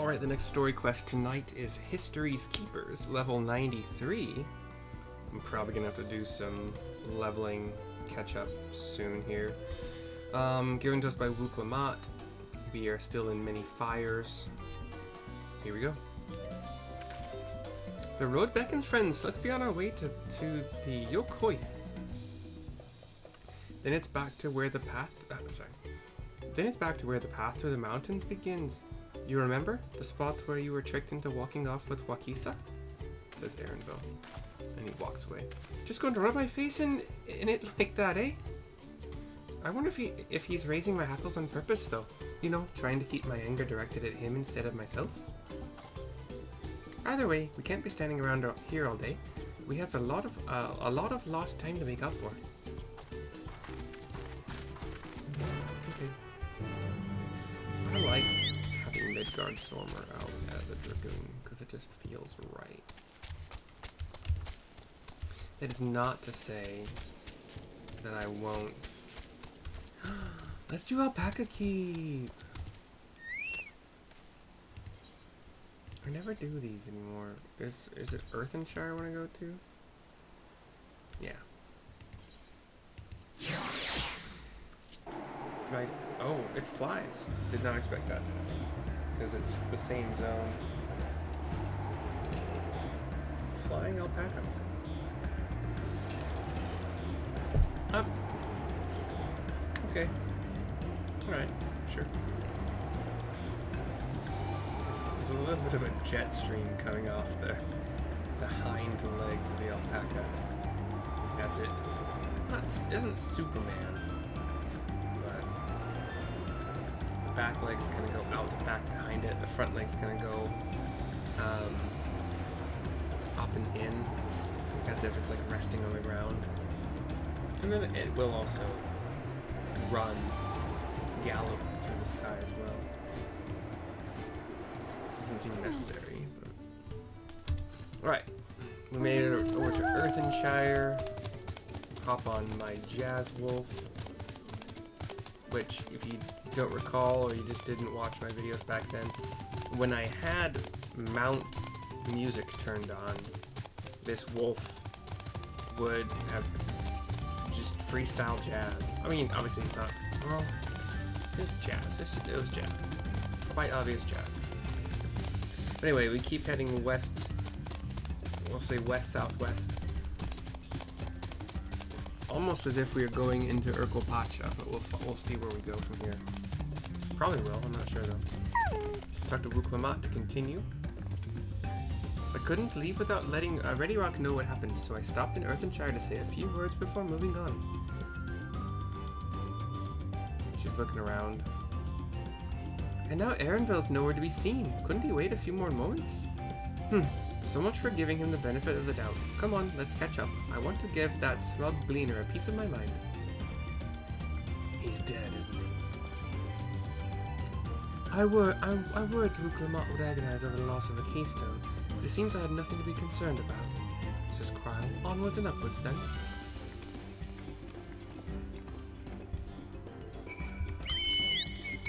Alright, the next story quest tonight is History's Keepers, level 93. I'm probably gonna have to do some leveling catch-up soon here. Given to us by Wuklamat. We are still in many fires. Here we go. The road beckons, friends. Let's be on our way to the Yokoi. Then it's back to where the path... Then it's back to where the path through the mountains begins. You remember? The spot where you were tricked into walking off with Wakisa? Says Aaronville. And he walks away. Just going to rub my face in it like that, eh? I wonder if he's raising my hackles on purpose, though. You know, trying to keep my anger directed at him instead of myself. Either way, we can't be standing around here all day. We have a lot of lost time to make up for. Okay. I like having Midgard Stormer out as a Dragoon, because it just feels right. That is not to say that I won't. Let's do Alpaca Keep! I never do these anymore. Is it Earthenshire I want to go to? Yeah. Right. Oh, it flies. Did not expect that to happen. Because it's the same zone. Flying alpacas. Okay. Alright, sure. There's a little bit of a jet stream coming off the hind legs of the alpaca. That's it. It isn't Superman, but the back legs kind of go out back behind it. The front legs kind of go up and in, as if it's like resting on the ground. And then it will also run, gallop through the sky as well. Doesn't seem necessary, but... Alright, we made it over to Earthenshire. Hop on my Jazz Wolf, which, if you don't recall, or you just didn't watch my videos back then, when I had mount music turned on, this wolf would have just freestyle jazz. I mean, obviously it's not, well, it's jazz. It was jazz. Quite obvious jazz. But anyway, we keep heading west. We'll say west-southwest. Almost as if we are going into Urkelpacha, but we'll see where we go from here. Probably will, I'm not sure though. Talk to Wuklamat to continue. I couldn't leave without letting Ready Rock know what happened, so I stopped in Earthenshire to say a few words before moving on. She's looking around. And now Aaronville's nowhere to be seen. Couldn't he wait a few more moments? So much for giving him the benefit of the doubt. Come on, let's catch up. I want to give that smug gleaner a piece of my mind. He's dead, isn't he? I worried Wuklamat would agonize over the loss of a keystone, but it seems I had nothing to be concerned about. Says Cryle. Onwards and upwards, then.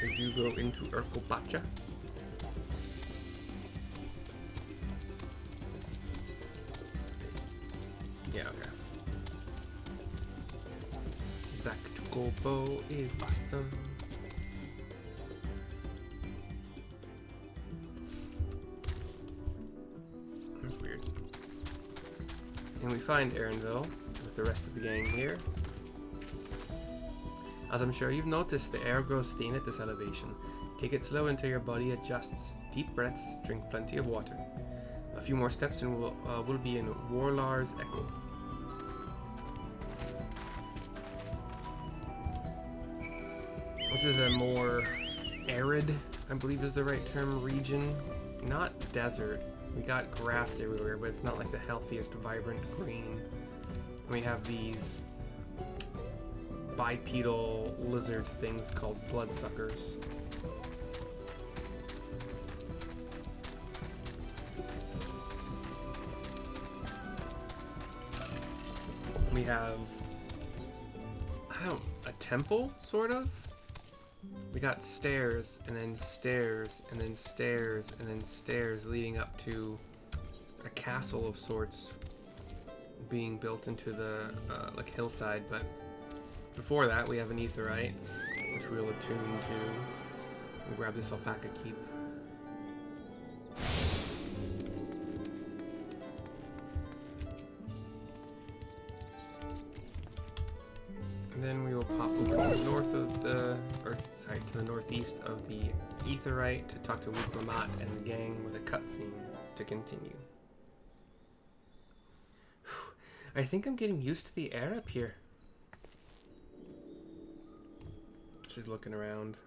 We do go into Urkelpacha. Yeah, okay. Back to Gobo is awesome. That's weird. And we find Aaronville with the rest of the gang here. As I'm sure you've noticed, the air grows thin at this elevation. Take it slow until your body adjusts. Deep breaths, drink plenty of water. A few more steps and we'll be in Warlar's Echo. This is a more arid, I believe is the right term, region. Not desert. We got grass everywhere, but it's not like the healthiest, vibrant green. And we have these bipedal lizard things called bloodsuckers. We have, a temple, sort of? We got stairs, and then stairs, and then stairs, and then stairs leading up to a castle of sorts being built into the like hillside. But before that, we have an aetherite, which we'll attune to. We'll grab this alpaca keep. And then we will pop over to the north of the, to the northeast of the aetherite to talk to Wukramat and the gang with a cutscene to continue. Whew. I think I'm getting used to the air up here. She's looking around.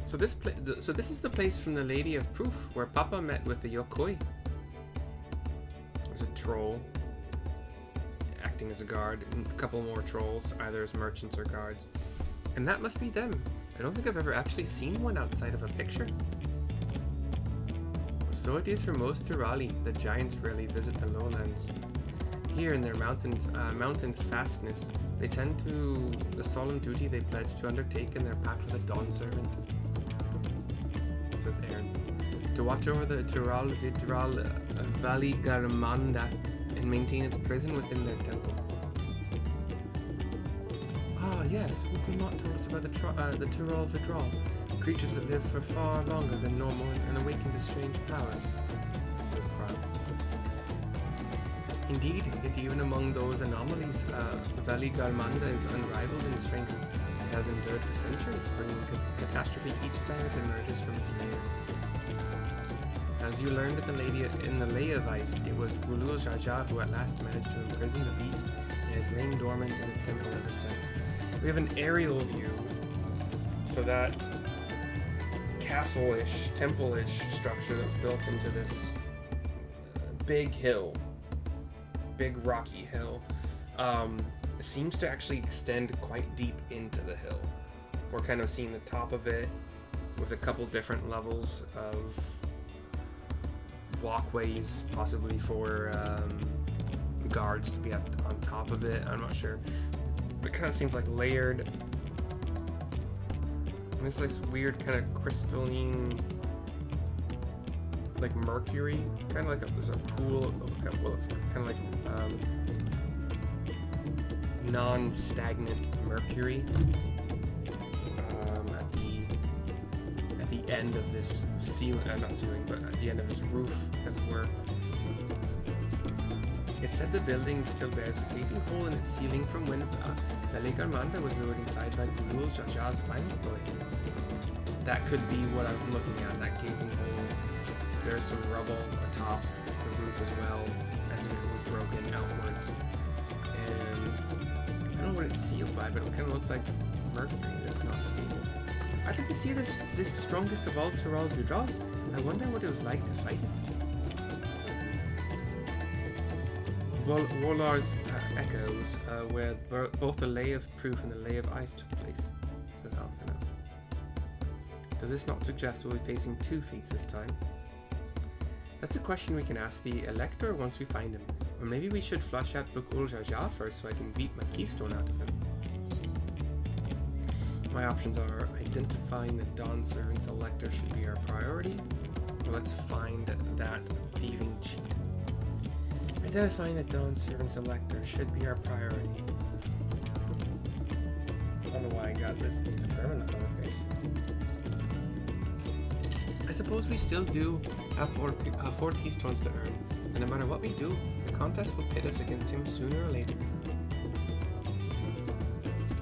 So this is the place from the Lady of Proof where Papa met with the Yokoi. There's a troll acting as a guard, and a couple more trolls, either as merchants or guards. And that must be them. I don't think I've ever actually seen one outside of a picture. So it is for most Durali, the giants rarely visit the lowlands. Here in their mountain fastness, they tend to the solemn duty they pledge to undertake in their pact with a dawn servant. Says Aaron. To watch over the Tural Vidral Valley Garmanda and maintain its prison within their temple. Ah, yes, Wukramat told us about the Tural Vidral, creatures that live for far longer than normal and awaken to strange powers, says Crow. Indeed, yet even among those anomalies, Valley Garmanda is unrivaled in strength. It has endured for centuries, bringing catastrophe each time it emerges from its lair. As you learned in the Lay of Ice, it was Gulul Jaja who at last managed to imprison the beast and has lain dormant in the temple ever since. We have an aerial view, so that castle-ish, temple-ish structure that was built into this big hill, big rocky hill, seems to actually extend quite deep into the hill. We're kind of seeing the top of it with a couple different levels of walkways, possibly for guards to be up on top of it. I'm not sure. It kind of seems like layered. And there's this weird kind of crystalline, like mercury, kind of like there's a pool of, well, it's kind of like non-stagnant mercury at the end of this ceiling, not ceiling, but at the end of this roof, as it were. It said the building still bears a gaping hole in its ceiling from when Valley Garmanda was lured inside by Gulul Jaja's violent boy. That could be what I'm looking at, that gaping hole. There's some rubble atop the roof as well, as if it was broken outwards. And I don't know what it's sealed by, but it kind of looks like mercury that's not stable. I'd like to see this strongest of all Tural Vidral. I wonder what it was like to fight it. Warlar's echoes, where both the Lay of Proof and the Lay of Ice took place, says Alphina. Does this not suggest we'll be facing two fates this time? That's a question we can ask the Elector once we find him. Or maybe we should flush out Bukul Jaja first so I can beat my keystone out of him. My options are identifying the Dawn Servant's Elector should be our priority. Well, let's find that thieving cheat. Identifying the Dawn Servant's Elector should be our priority. I don't know why I got this determined on my face. I suppose we still do have four keystones to earn, and no matter what we do, the contest will pit us against him sooner or later.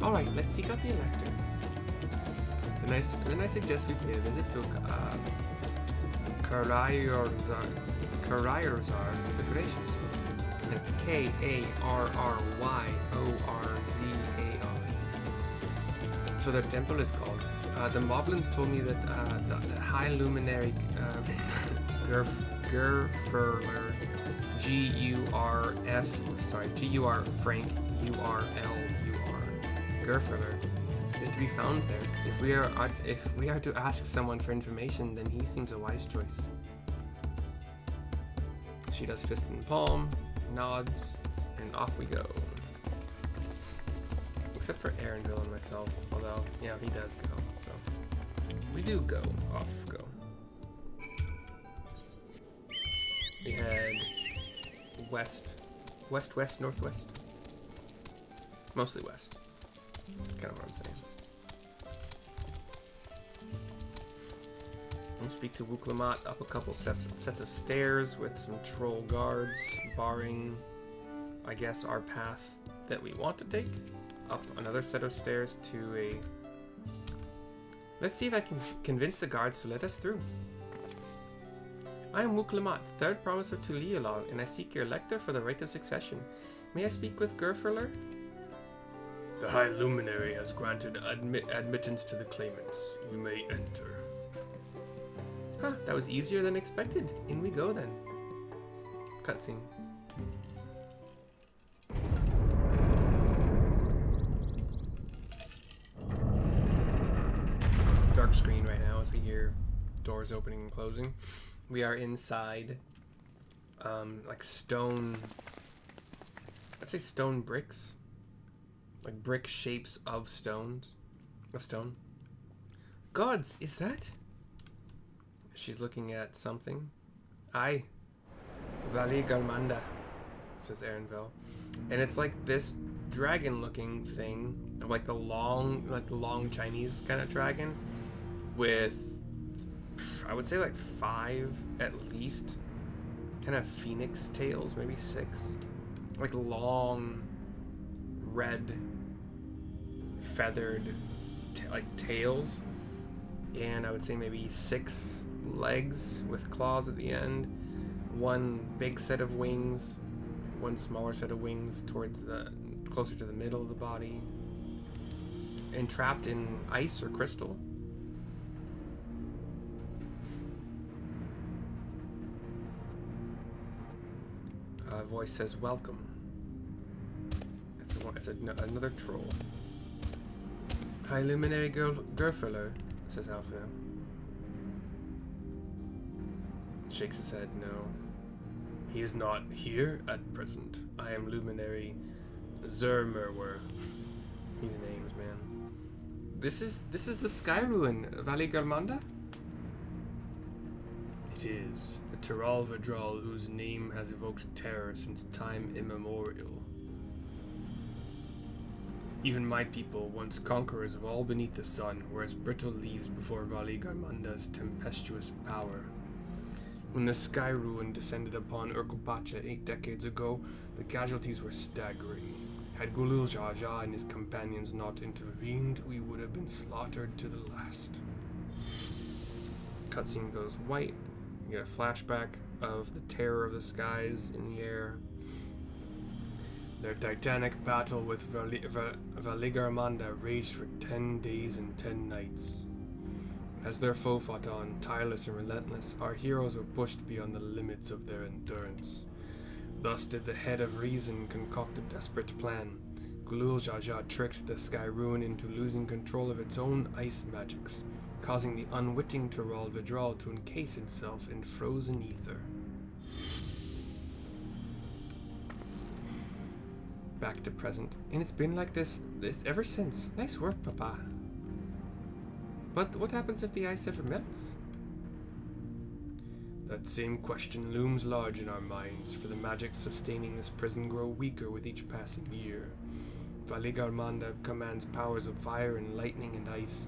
Alright, let's seek out the Elector. Then I suggest we pay a visit to Karayurzar the Gracious. That's Karryorzzar. So their temple is called. The Moblins told me that the High Luminary Gurfurler, G-U-R Frank U-R-L-U-R, Gurfurler, is to be found there. If we are to ask someone for information, then he seems a wise choice. She does fist and palm, nods, and off we go. Except for Aaronville and myself, although, yeah, he does go, so. We do go, go. We head west, northwest. Mostly west. Kind of what I'm saying. We'll speak to Wuklamat up a couple sets of stairs with some troll guards, barring, I guess, our path that we want to take. Up another set of stairs to a... Let's see if I can convince the guards to let us through. I am Wuklamat, third promisor to Lialal, and I seek your lector for the right of succession. May I speak with Gerferler? The High Luminary has granted admittance to the claimants. You may enter. Huh, that was easier than expected. In we go then. Cutscene. Dark screen right now as we hear doors opening and closing. We are inside, like stone, let's say stone bricks. Like brick shapes of stone. Gods, is that? She's looking at something. Aye. Vali Garmanda, says Aaronville. And it's like this dragon-looking thing, like the long Chinese kind of dragon, with, I would say like 5 at least, kind of phoenix tails, maybe 6. Like long, red, feathered, tails. And I would say maybe 6 legs with claws at the end, 1 big set of wings, 1 smaller set of wings towards closer to the middle of the body, and trapped in ice or crystal. A voice says, "Welcome." It's another troll. High Luminary Gerfeller, says Alpha. Shakes his head, no. He is not here at present. I am Luminary Zermerwer. These names, man. This is the Sky Ruin, Valley Garmanda? It is. The Tiral Vidral, whose name has evoked terror since time immemorial. Even my people, once conquerors of all beneath the sun, were as brittle leaves before Valley Garmanda's tempestuous power. When the Sky Ruin descended upon Urkupacha 8 decades ago, the casualties were staggering. Had Gulul Jaja and his companions not intervened, we would have been slaughtered to the last. Cutscene goes white. You get a flashback of the terror of the skies in the air. Their titanic battle with Valigarmanda raged for 10 days and 10 nights. As their foe fought on, tireless and relentless, our heroes were pushed beyond the limits of their endurance. Thus did the head of reason concoct a desperate plan. Gulul Jaja tricked the Sky Ruin into losing control of its own ice magics, causing the unwitting Tiral Vidral to encase itself in frozen ether. Back to present, and it's been like this ever since. Nice work, Papa. But what happens if the ice ever melts? That same question looms large in our minds, for the magics sustaining this prison grow weaker with each passing year. Valigarmanda commands powers of fire and lightning and ice.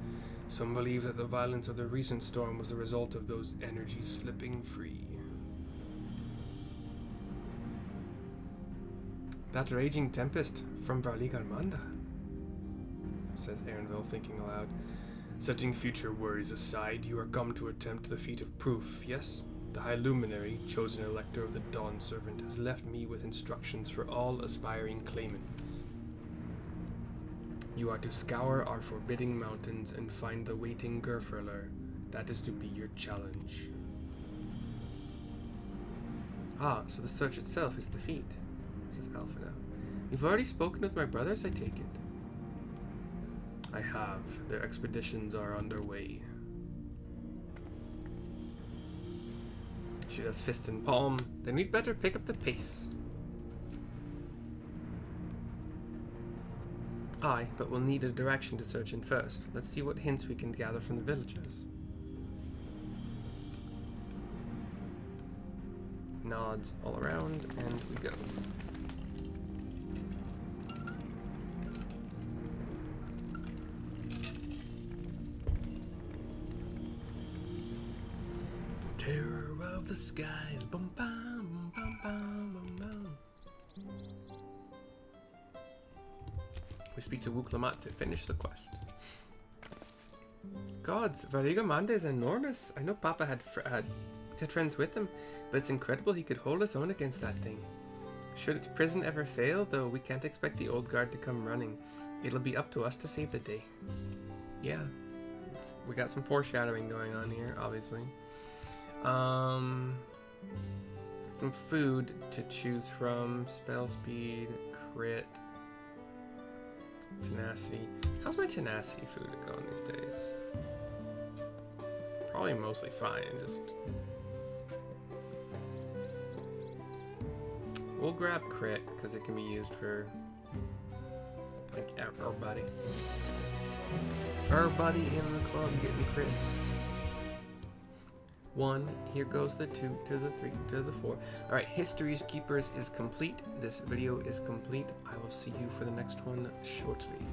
Some believe that the violence of the recent storm was the result of those energies slipping free. That raging tempest from Valigarmanda, says Aaronville, thinking aloud. Setting future worries aside, you are come to attempt the feat of proof, yes? The High Luminary, chosen elector of the Dawn Servant, has left me with instructions for all aspiring claimants. You are to scour our forbidding mountains and find the waiting Gerferler. That is to be your challenge. Ah, so the search itself is the feat, says Alphina. You've already spoken with my brothers, I take it? I have. Their expeditions are underway. She does fist and palm. Then we'd better pick up the pace. Aye, but we'll need a direction to search in first. Let's see what hints we can gather from the villagers. Nods all around, and we go. Terror of the skies, bum bum bum bum bum bum. We speak to Wuklamat to finish the quest. Gods, Varigamande is enormous. I know Papa had friends with him, but it's incredible he could hold his own against that thing. Should its prison ever fail, though, we can't expect the old guard to come running. It'll be up to us to save the day. Yeah, we got some foreshadowing going on here, obviously. Some food to choose from. Spell speed, crit, tenacity. How's my tenacity food going these days? Probably mostly fine, just... We'll grab crit, because it can be used for, like, our buddy. Our buddy in the club getting crit. 1, here goes the 2, to the 3, to the 4. Alright, History's Keepers is complete. This video is complete. I will see you for the next one shortly.